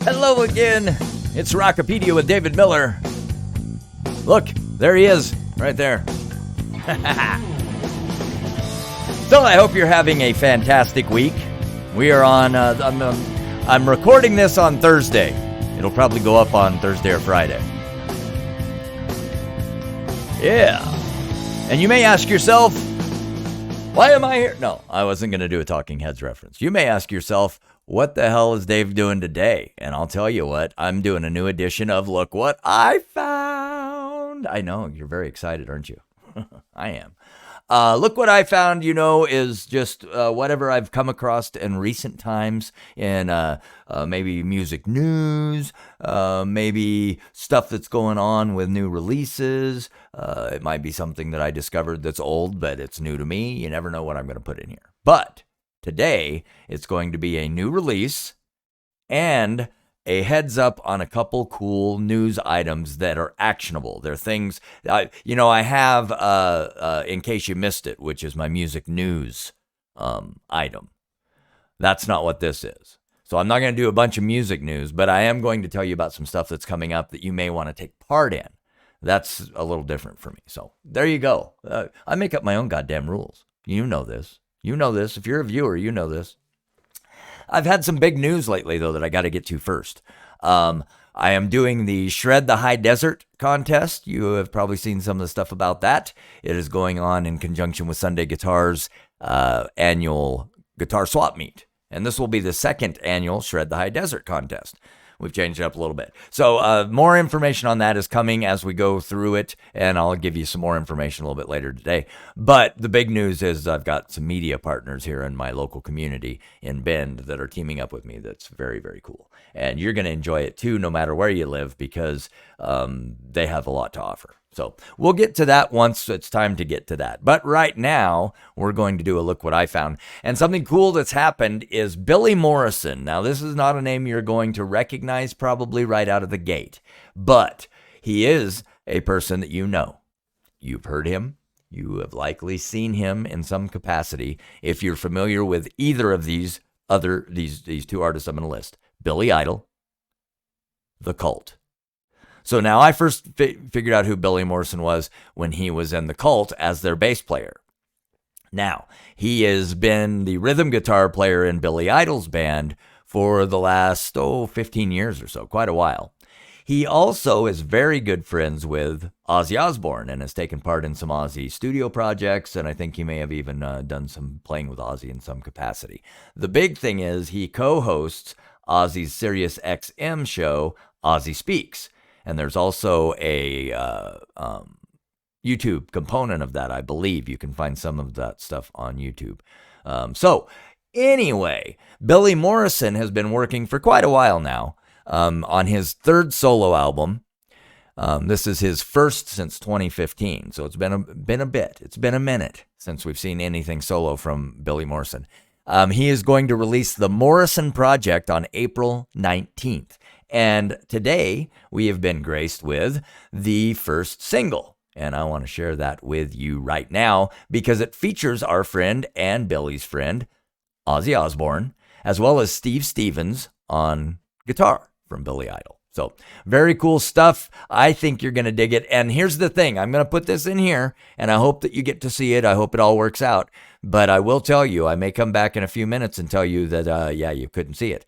Hello again. It's Rockipedia with David Miller. Look, there he is, right there. So I hope you're having a fantastic week. We are on, I'm recording this on Thursday. It'll probably go up on Thursday or Friday. Yeah. And you may ask yourself, why am I here? No, I wasn't going to do a Talking Heads reference. You may ask yourself, what the hell is Dave doing today? And I'll tell you what, I'm doing a new edition of Look What I Found. I know, you're very excited, aren't you? I am. Look What I Found, is just whatever I've come across in recent times in maybe music news, maybe stuff that's going on with new releases. It might be something that I discovered that's old, but it's new to me. You never know what I'm going to put in here. But today, it's going to be a new release and a heads up on a couple cool news items that are actionable. They're things, I have, in case you missed it, which is my music news item. That's not what this is. So I'm not going to do a bunch of music news, but I am going to tell you about some stuff that's coming up that you may want to take part in. That's a little different for me. So there you go. I make up my own goddamn rules. You know this. You know this. If you're a viewer, you know this. I've had some big news lately, though, that I got to get to first. I am doing the Shred the High Desert contest. You have probably seen some of the stuff about that. It is going on in conjunction with Sunday Guitar's annual guitar swap meet. And this will be the second annual Shred the High Desert contest. We've changed it up a little bit. So more information on that is coming as we go through it, and I'll give you some more information a little bit later today. But the big news is I've got some media partners here in my local community in Bend that are teaming up with me. That's very, very cool. And you're going to enjoy it too, no matter where you live, because they have a lot to offer. So we'll get to that once it's time to get to that. But right now, we're going to do a Look What I Found. And something cool that's happened is Billy Morrison. Now, this is not a name you're going to recognize probably right out of the gate. But he is a person that you know. You've heard him. You have likely seen him in some capacity. If you're familiar with either of these two artists I'm going to list. Billy Idol, The Cult. So now I first figured out who Billy Morrison was when he was in The Cult as their bass player. Now, he has been the rhythm guitar player in Billy Idol's band for the last, 15 years or so, quite a while. He also is very good friends with Ozzy Osbourne and has taken part in some Ozzy studio projects, and I think he may have even done some playing with Ozzy in some capacity. The big thing is he co-hosts Ozzy's Sirius XM show, Ozzy Speaks. And there's also a YouTube component of that, I believe. You can find some of that stuff on YouTube. So anyway, Billy Morrison has been working for quite a while now on his third solo album. This is his first since 2015, so it's been a bit. It's been a minute since we've seen anything solo from Billy Morrison. He is going to release the Morrison Project on April 19th. And today, we have been graced with the first single. And I want to share that with you right now because it features our friend and Billy's friend, Ozzy Osbourne, as well as Steve Stevens on guitar from Billy Idol. So very cool stuff. I think you're going to dig it. And here's the thing. I'm going to put this in here, and I hope that you get to see it. I hope it all works out. But I will tell you, I may come back in a few minutes and tell you that, you couldn't see it.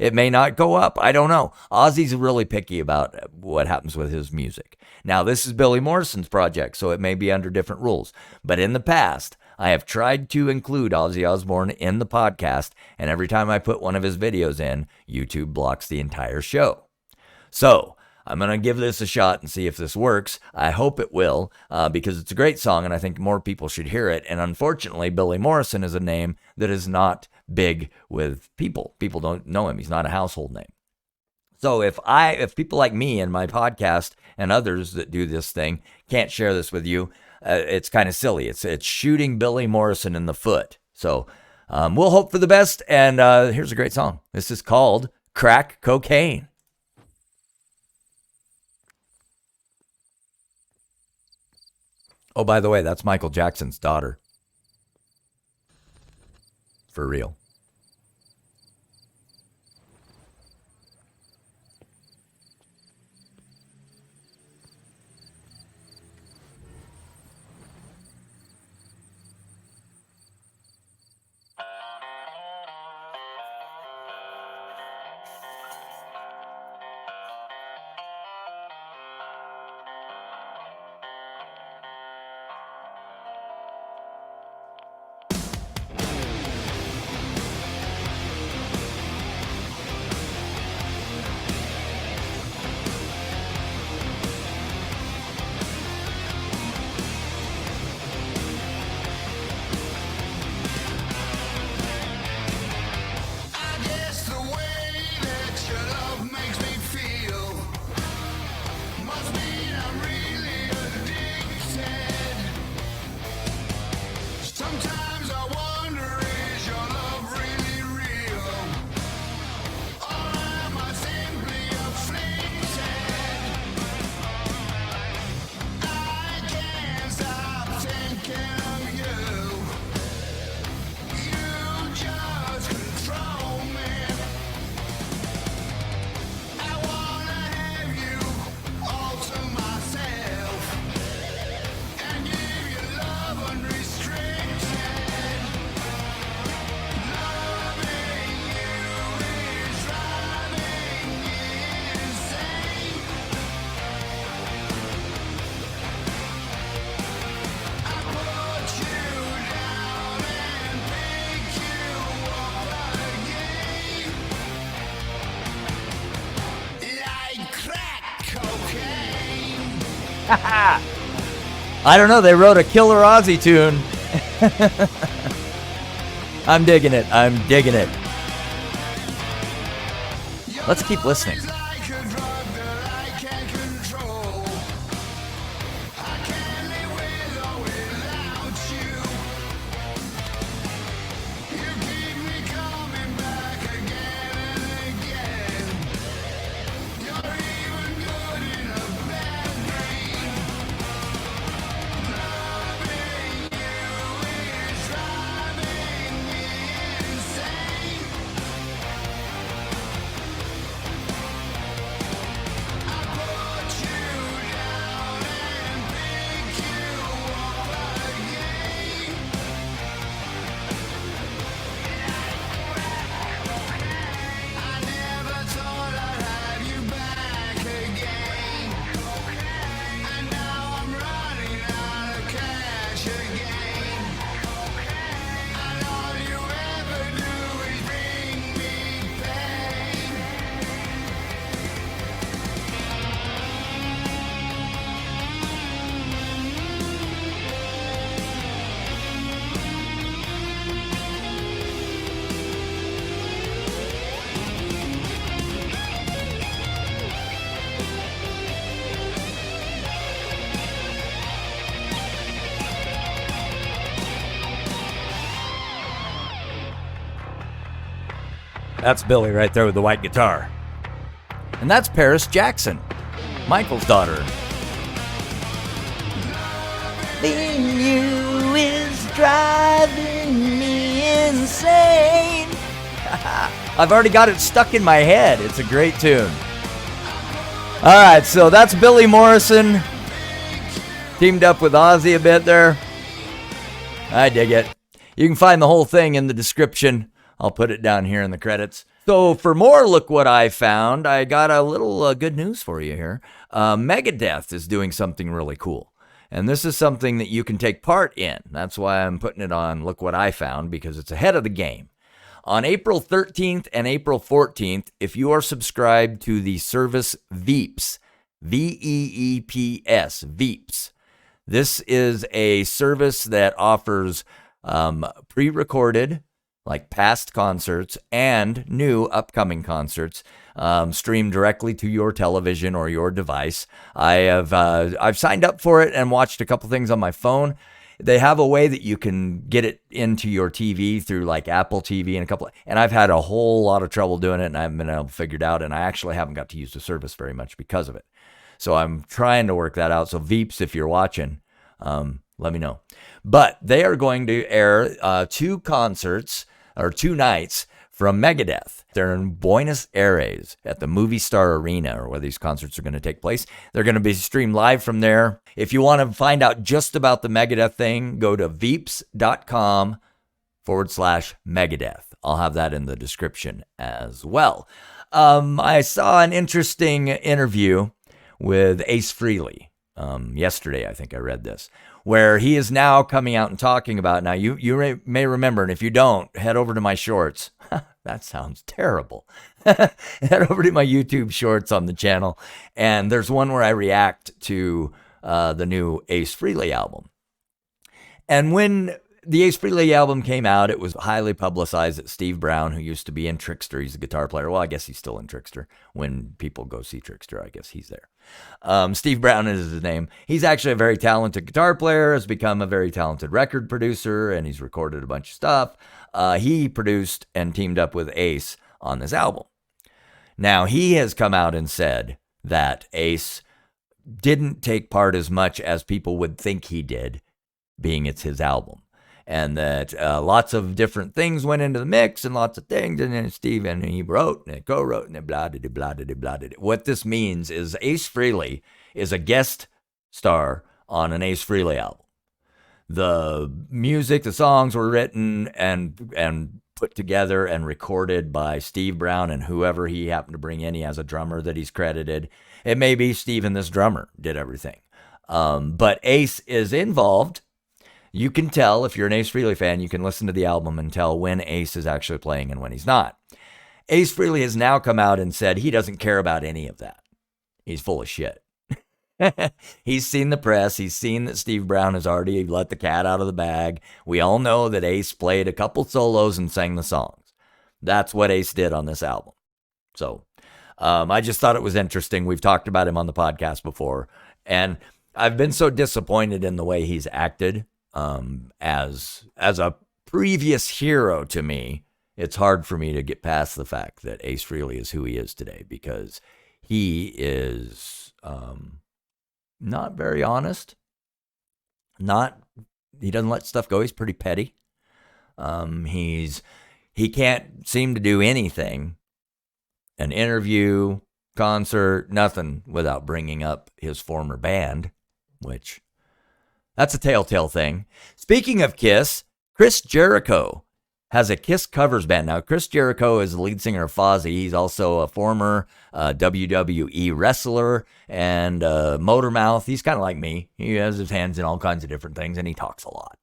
It may not go up. I don't know. Ozzy's really picky about what happens with his music. Now, this is Billy Morrison's project, so it may be under different rules. But in the past, I have tried to include Ozzy Osbourne in the podcast, and every time I put one of his videos in, YouTube blocks the entire show. So I'm going to give this a shot and see if this works. I hope it will, because it's a great song, and I think more people should hear it. And unfortunately, Billy Morrison is a name that is not big with people. People don't know him. He's not a household name. So if people like me and my podcast and others that do this thing can't share this with you, it's kind of silly. It's shooting Billy Morrison in the foot. So we'll hope for the best. And here's a great song. This is called Crack Cocaine. Oh, by the way, that's Michael Jackson's daughter. For real. Sometimes I wonder, is your love really real? Or am I simply afflicted? I can't stop thinking of you. You just control me. I wanna have you all to myself and give you love unrestricted. Loving you is driving me insane. I put you down and pick you up again, like crack cocaine. I don't know. They wrote a killer Ozzy tune. I'm digging it. I'm digging it. Let's keep listening. Like a drug that I can't control. I can't live with or without you. You keep me coming back again and again. You're even good in a bad dream. Loving you is driving me insane. I put you down and pick you up again. I never thought I'd have you back again. And now I'm running out of cash again. And all you ever do is bring me pain. That's Billy right there with the white guitar. And that's Paris Jackson, Michael's daughter. Loving you is driving me insane. I've already got it stuck in my head. It's a great tune. All right, so that's Billy Morrison. Teamed up with Ozzy a bit there. I dig it. You can find the whole thing in the description. I'll put it down here in the credits. So for more Look What I Found, I got a little good news for you here. Megadeth is doing something really cool. And this is something that you can take part in. That's why I'm putting it on Look What I Found, because it's ahead of the game. On April 13th and April 14th, if you are subscribed to the service Veeps, Veeps, Veeps, this is a service that offers pre-recorded, like past concerts and new upcoming concerts, streamed directly to your television or your device. I've signed up for it and watched a couple things on my phone. They have a way that you can get it into your TV through like Apple TV and I've had a whole lot of trouble doing it and I haven't been able to figure it out, and I actually haven't got to use the service very much because of it. So I'm trying to work that out. So Veeps, if you're watching, let me know. But they are going to air 2 concerts or 2 nights from Megadeth. They're in Buenos Aires at the Movie Star Arena, or where these concerts are going to take place. They're going to be streamed live from there. If you want to find out just about the Megadeth thing, go to veeps.com/Megadeth. I'll have that in the description as well. I saw an interesting interview with Ace Frehley. Yesterday, I think I read this, where he is now coming out and talking about, now you may remember, and if you don't, head over to my shorts. That sounds terrible. Head over to my YouTube shorts on the channel, and there's one where I react to the new Ace Frehley album. And when the Ace Frehley album came out. It was highly publicized that Steve Brown, who used to be in Trickster, he's a guitar player. Well, I guess he's still in Trickster. When people go see Trickster, I guess he's there. Steve Brown is his name. He's actually a very talented guitar player, has become a very talented record producer, and he's recorded a bunch of stuff. He produced and teamed up with Ace on this album. Now, he has come out and said that Ace didn't take part as much as people would think he did, being it's his album. And that lots of different things went into the mix and lots of things. And then Steve, and he wrote and co-wrote and blah, blah, blah, blah, blah, blah. What this means is Ace Frehley is a guest star on an Ace Frehley album. The music, the songs were written and put together and recorded by Steve Brown and whoever he happened to bring in. He has a drummer that he's credited. It may be Steve and this drummer did everything. But Ace is involved. You can tell, if you're an Ace Frehley fan, you can listen to the album and tell when Ace is actually playing and when he's not. Ace Frehley has now come out and said he doesn't care about any of that. He's full of shit. He's seen the press. He's seen that Steve Brown has already let the cat out of the bag. We all know that Ace played a couple solos and sang the songs. That's what Ace did on this album. So I just thought it was interesting. We've talked about him on the podcast before, and I've been so disappointed in the way he's acted. As a previous hero to me, it's hard for me to get past the fact that Ace Frehley is who he is today, because he is not very honest. He doesn't let stuff go. He's pretty petty. He can't seem to do anything, an interview, concert, nothing, without bringing up his former band, which... that's a telltale thing. Speaking of Kiss, Chris Jericho has a Kiss covers band. Now, Chris Jericho is the lead singer of Fozzy. He's also a former WWE wrestler and Motormouth. He's kind of like me. He has his hands in all kinds of different things, and he talks a lot.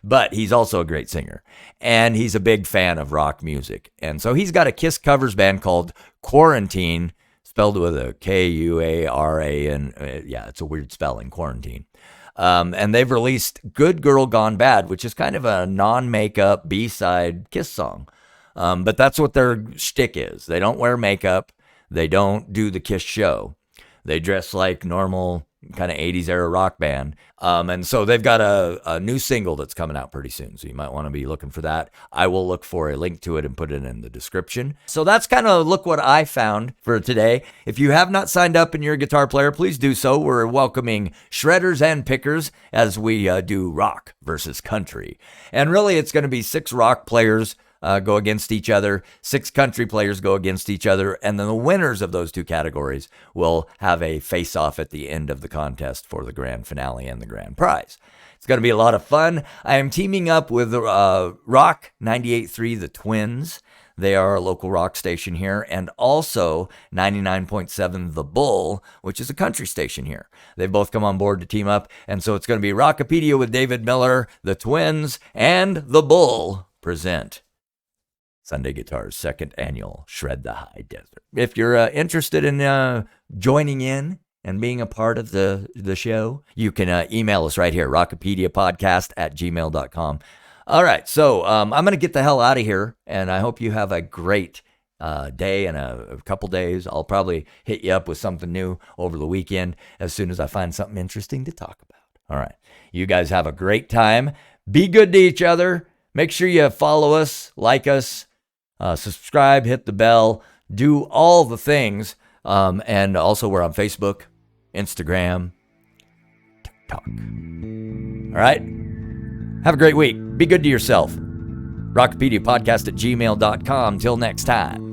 But he's also a great singer, and he's a big fan of rock music. And so he's got a Kiss covers band called Kuarintine, spelled with a Kuara, and yeah, it's a weird spelling, Kuarintine. And they've released Good Girl Gone Bad, which is kind of a non-makeup B-side Kiss song. But that's what their shtick is. They don't wear makeup. They don't do the Kiss show. They dress like normal kind of 80s era rock band. And so they've got a new single that's coming out pretty soon. So you might want to be looking for that. I will look for a link to it and put it in the description. So that's kind of look what I found for today. If you have not signed up and you're a guitar player, please do so. We're welcoming shredders and pickers as we do rock versus country. And really, it's going to be 6 rock players go against each other, 6 country players go against each other, and then the winners of those 2 categories will have a face-off at the end of the contest for the grand finale and the grand prize. It's going to be a lot of fun. I am teaming up with Rock 98.3 The Twins. They are a local rock station here, and also 99.7 The Bull, which is a country station here. They've both come on board to team up, and so it's going to be Rockipedia with David Miller, The Twins, and The Bull present Sunday Guitar's 2nd annual Shred the High Desert. If you're interested in joining in and being a part of the show, you can email us right here, rockipediapodcast@gmail.com. All right, so I'm going to get the hell out of here, and I hope you have a great day and a couple days. I'll probably hit you up with something new over the weekend as soon as I find something interesting to talk about. All right, you guys have a great time. Be good to each other. Make sure you follow us, like us, subscribe, hit the bell, do all the things. And also we're on Facebook, Instagram, TikTok. All right. Have a great week. Be good to yourself. rockipediapodcast@gmail.com. Till next time.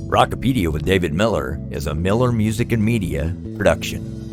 Rockipedia with David Miller is a Miller Music and Media production.